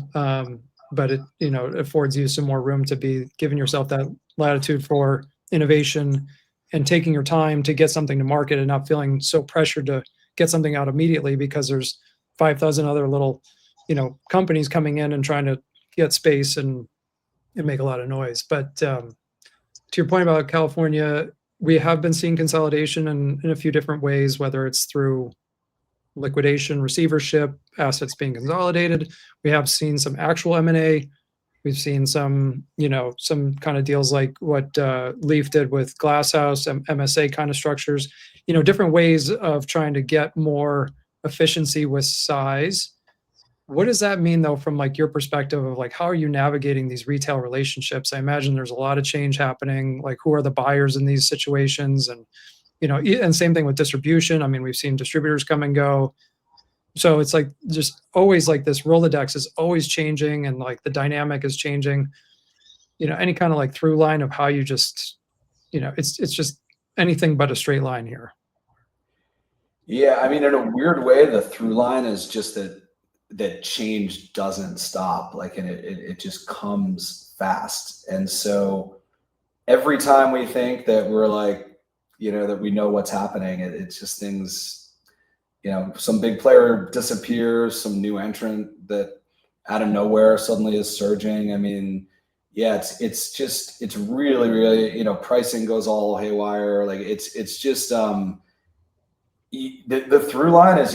But it, you know, affords you some more room to be giving yourself that latitude for innovation and taking your time to get something to market and not feeling so pressured to get something out immediately because there's 5,000 other little, you know, companies coming in and trying to get space and make a lot of noise. But to your point about California, we have been seeing consolidation in a few different ways, whether it's through liquidation, receivership, assets being consolidated. We have seen some actual M&A. We've seen some, you know, some kind of deals like what Leaf did with Glasshouse, MSA kind of structures, you know, different ways of trying to get more efficiency with size. What does that mean though, from like your perspective of like, how are you navigating these retail relationships? I imagine there's a lot of change happening. Like, who are the buyers in these situations? And, you know, and same thing with distribution. I mean, we've seen distributors come and go. So it's like just always like this Rolodex is always changing and like the dynamic is changing. You know, any kind of like through line of how you just, you know, it's just anything but a straight line here. Yeah, I mean, in a weird way, the through line is just that change doesn't stop. Like, and it just comes fast. And so every time we think that we're like, you know, that we know what's happening, it's just things, you know, some big player disappears, some new entrant that out of nowhere suddenly is surging. I mean, yeah, it's really, really, you know, pricing goes all haywire. Like it's just, the through line is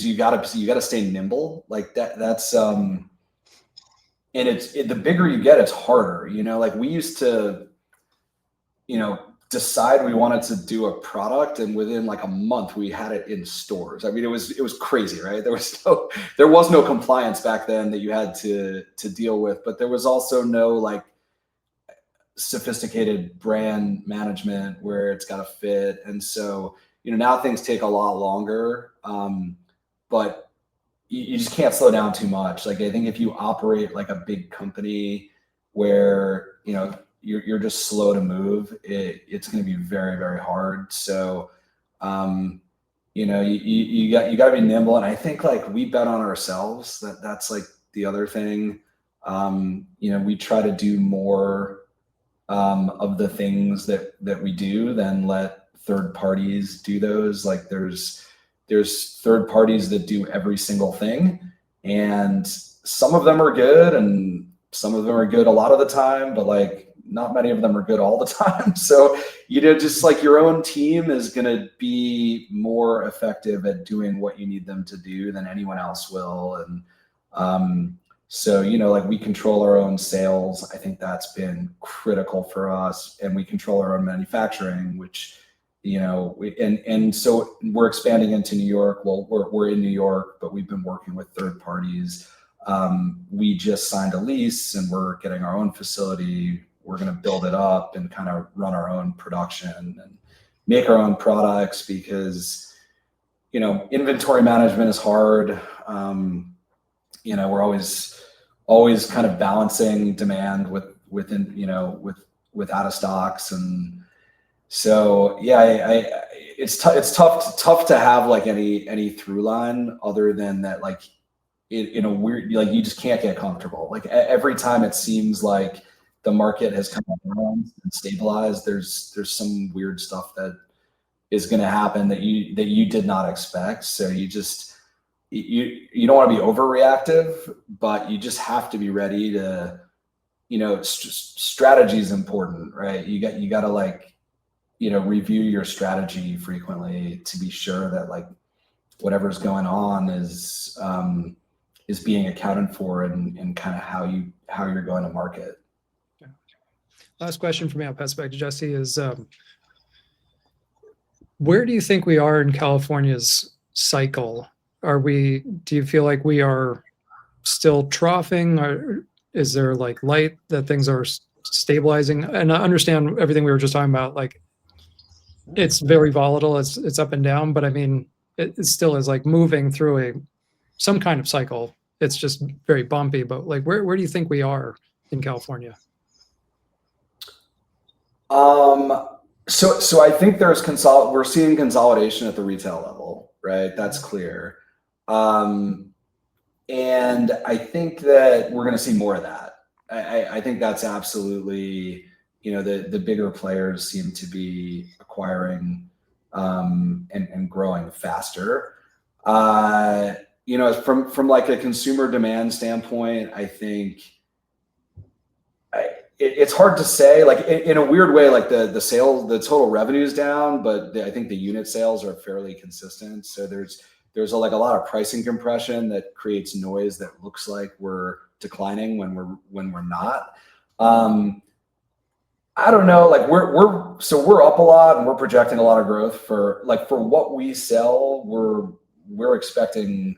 you gotta stay nimble like that's and the bigger you get, it's harder, you know. Like, we used to, you know, decide we wanted to do a product and within like a month we had it in stores. I mean, it was crazy, right? There was no compliance back then that you had to deal with, but there was also no like sophisticated brand management where it's got to fit. And so, you know, now things take a lot longer, but you just can't slow down too much. Like, I think if you operate like a big company where, you know, you're just slow to move, it's going to be very, very hard. So, you know, you got to be nimble. And I think like we bet on ourselves. That's like the other thing. You know, we try to do more of the things that we do than let third parties do those. Like, there's third parties that do every single thing, and some of them are good and some of them are good a lot of the time, but like not many of them are good all the time. So, you know, just like your own team is going to be more effective at doing what you need them to do than anyone else will. And so, you know, like, we control our own sales. I think that's been critical for us, and we control our own manufacturing, which, you know, and so we're expanding into New York. Well, we're in New York, but we've been working with third parties. We just signed a lease and we're getting our own facility. We're going to build it up and kind of run our own production and make our own products because, you know, inventory management is hard. You know, we're always kind of balancing demand within, you know, with out of stocks. And so, yeah, it's tough to have like any through line other than that, like in a weird, like, you just can't get comfortable. Like, every time it seems like the market has come around and stabilized, there's some weird stuff that is going to happen that you did not expect. So you don't want to be overreactive, but you just have to be ready to, you know, strategy is important, right? You got to like, you know, review your strategy frequently to be sure that like whatever's going on is being accounted for and kind of how you're going to market. Last question for me, I'll pass it back to Jesse, is where do you think we are in California's cycle? Do you feel like we are still troughing, or is there like light that things are stabilizing? And I understand everything we were just talking about, like it's very volatile, it's up and down, but I mean, it still is like moving through some kind of cycle. It's just very bumpy, but like, where do you think we are in California? So I think we're seeing consolidation at the retail level, right? That's clear. And I think that we're going to see more of that. I think that's absolutely, the bigger players seem to be acquiring and growing faster. From like a consumer demand standpoint, I think it's hard to say. Like in a weird way, like the total revenue is down, but I think the unit sales are fairly consistent. So there's a lot of pricing compression that creates noise that looks like we're declining when we're not. I don't know. Like we're up a lot, and we're projecting a lot of growth for what we sell. We're expecting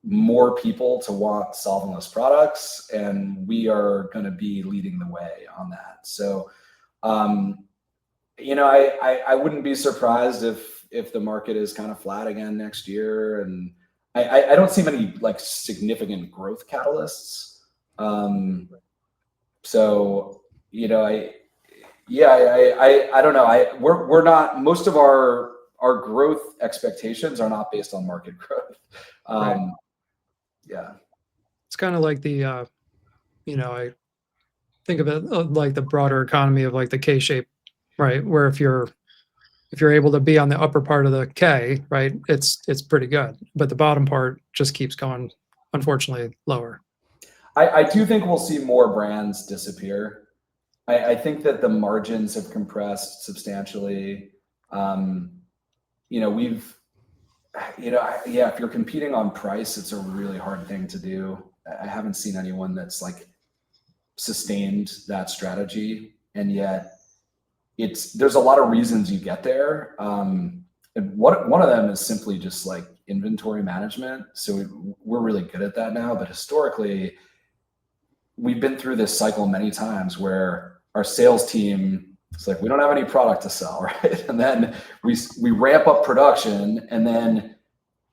more people to want solventless products, and we are going to be leading the way on that. So, I wouldn't be surprised if the market is kind of flat again next year, and I don't see many like significant growth catalysts. So, I don't know. We're not, most of our growth expectations are not based on market growth. Right. Yeah. It's kind of like the, I think of it like the broader economy of like the K shape, right? Where if you're able to be on the upper part of the K, right, it's pretty good, but the bottom part just keeps going, unfortunately, lower. I do think we'll see more brands disappear. I think that the margins have compressed substantially. If you're competing on price, it's a really hard thing to do. I haven't seen anyone that's like sustained that strategy, and yet there's a lot of reasons you get there. And one of them is simply just like inventory management. So we're really good at that now, but historically we've been through this cycle many times where our sales team, it's like, we don't have any product to sell, right? And then we ramp up production, and then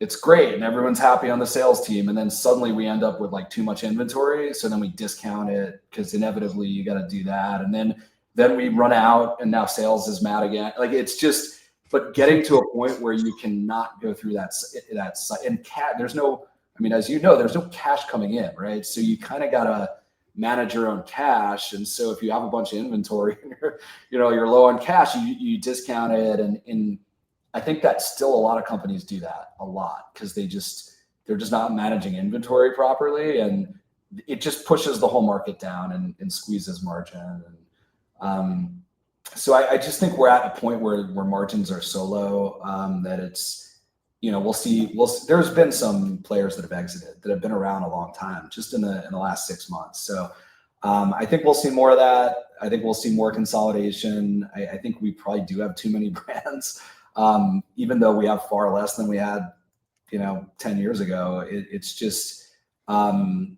it's great and everyone's happy on the sales team. And then suddenly we end up with like too much inventory. So then we discount it because inevitably you got to do that. And then we run out, and now sales is mad again. Like it's just, but getting to a point where you cannot go through that and there's no, as you know, there's no cash coming in, right? So you kind of got to manage your own cash. And so if you have a bunch of inventory and you're low on cash, you discount it. And I think that still a lot of companies do that a lot because they're just not managing inventory properly, and it just pushes the whole market down and squeezes margin. And so I just think we're at a point where margins are so low that it's, we'll see. There's been some players that have exited that have been around a long time, just in the last 6 months. So I think we'll see more of that. I think we'll see more consolidation. I think we probably do have too many brands, even though we have far less than we had, 10 years ago. It's just, and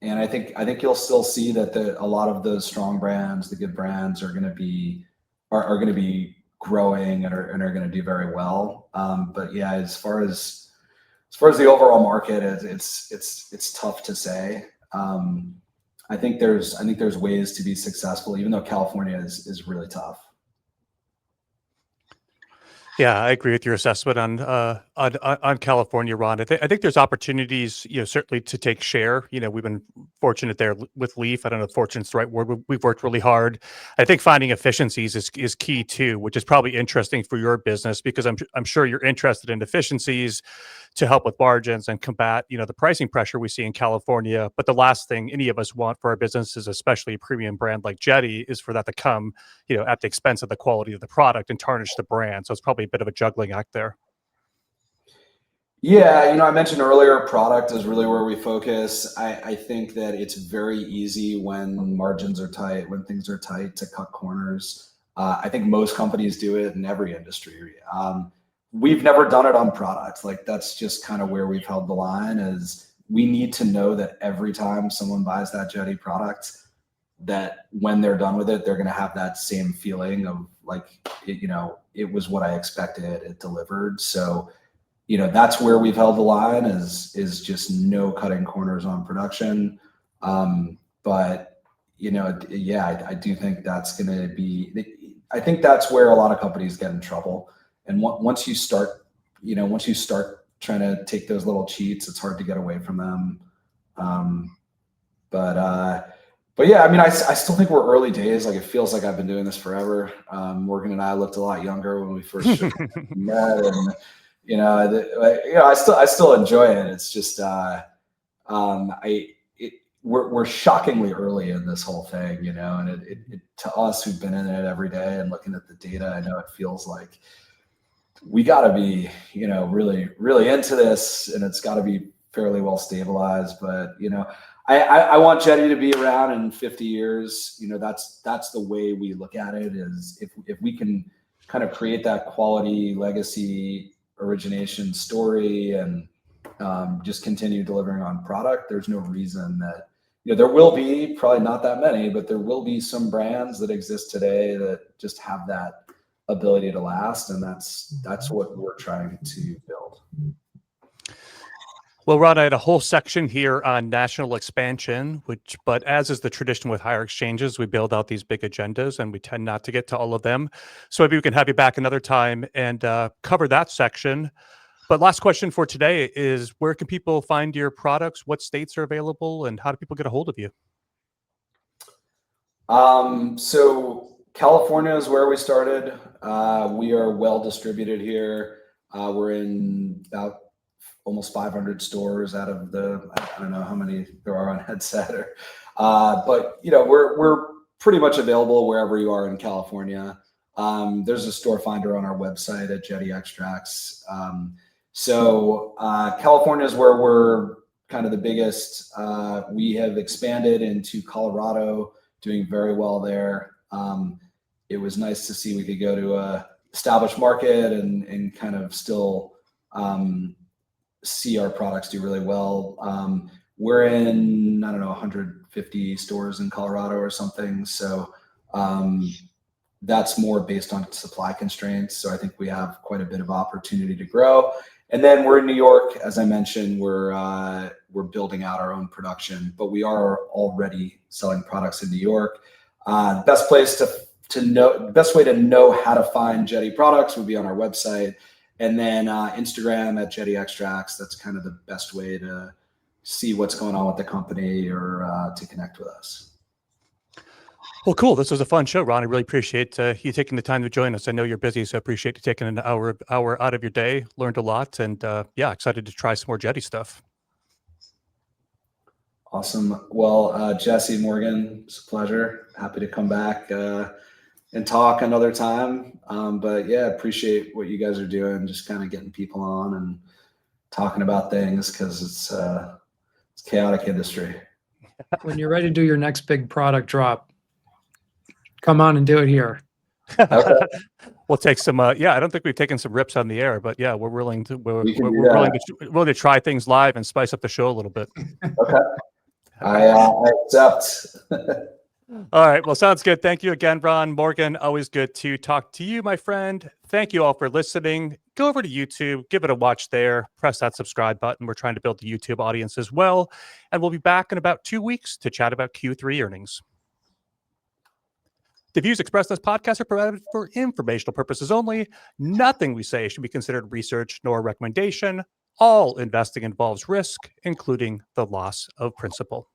I think you'll still see that a lot of the strong brands, the good brands, are going to be growing and are going to do very well. But yeah, as far as the overall market, it's tough to say. I think there's ways to be successful, even though California is really tough. Yeah, I agree with your assessment on California, Ron. I think there's opportunities, certainly to take share. We've been fortunate there with Leaf. I don't know if fortunate's the right word. We've worked really hard. I think finding efficiencies is key too, which is probably interesting for your business because I'm sure you're interested in efficiencies to help with margins and combat, the pricing pressure we see in California. But the last thing any of us want for our businesses, especially a premium brand like Jetty, is for that to come, at the expense of the quality of the product and tarnish the brand. So it's probably a bit of a juggling act there. Yeah, I mentioned earlier, product is really where we focus. I think that it's very easy when margins are tight, when things are tight, to cut corners. I think most companies do it in every industry. We've never done it on product. Like that's just kind of where we've held the line. Is we need to know that every time someone buys that Jetty product, that when they're done with it, they're going to have that same feeling of like, it was what I expected, it delivered. So, that's where we've held the line is just no cutting corners on production. But, I do think that's going to be, I think that's where a lot of companies get in trouble. And once you start trying to take those little cheats, it's hard to get away from them. But yeah, I mean, I still think we're early days. Like, it feels like I've been doing this forever. Morgan and I looked a lot younger when we first met, and I still enjoy it. It's just we're shockingly early in this whole thing, and it to us who've been in it every day and looking at the data, I know it feels like we got to be, really, really into this, and it's got to be fairly well stabilized. But, I want Jetty to be around in 50 years. That's the way we look at it, is if we can kind of create that quality legacy origination story and just continue delivering on product, there's no reason that, there will be probably not that many, but there will be some brands that exist today that just have that ability to last. And that's what we're trying to build. Well, Ron, I had a whole section here on national expansion, but as is the tradition with higher exchanges, we build out these big agendas and we tend not to get to all of them. So maybe we can have you back another time and cover that section. But last question for today is, where can people find your products? What states are available, and how do people get a hold of you? So California is where we started. We are well distributed here. We're in about almost 500 stores out of I don't know how many there are on Headset, but we're pretty much available wherever you are in California. There's a store finder on our website at Jetty Extracts. So California is where we're kind of the biggest. We have expanded into Colorado, doing very well there. It was nice to see we could go to a established market and kind of still see our products do really well. We're in, I don't know, 150 stores in Colorado or something. So that's more based on supply constraints. So I think we have quite a bit of opportunity to grow. And then we're in New York, as I mentioned. We're building out our own production, but we are already selling products in New York. Best way to know how to find Jetty products would be on our website. And then Instagram at Jetty Extracts. That's kind of the best way to see what's going on with the company or to connect with us. Well, cool. This was a fun show, Ron. I really appreciate you taking the time to join us. I know you're busy, so I appreciate you taking an hour out of your day. Learned a lot, and excited to try some more Jetty stuff. Awesome. Well, Jesse, Morgan, it's a pleasure. Happy to come back and talk another time. But yeah, appreciate what you guys are doing, just kind of getting people on and talking about things, because it's a chaotic industry. When you're ready to do your next big product drop, come on and do it here. Okay. We'll take some. I don't think we've taken some rips on the air, but yeah, we're willing to. We're willing to try things live and spice up the show a little bit. Okay. I accept. All right. Well, sounds good. Thank you again, Ron. Morgan, always good to talk to you, my friend. Thank you all for listening. Go over to YouTube, give it a watch there, press that subscribe button. We're trying to build the YouTube audience as well. And we'll be back in about 2 weeks to chat about Q3 earnings. The views expressed in this podcast are provided for informational purposes only. Nothing we say should be considered research nor recommendation. All investing involves risk, including the loss of principal.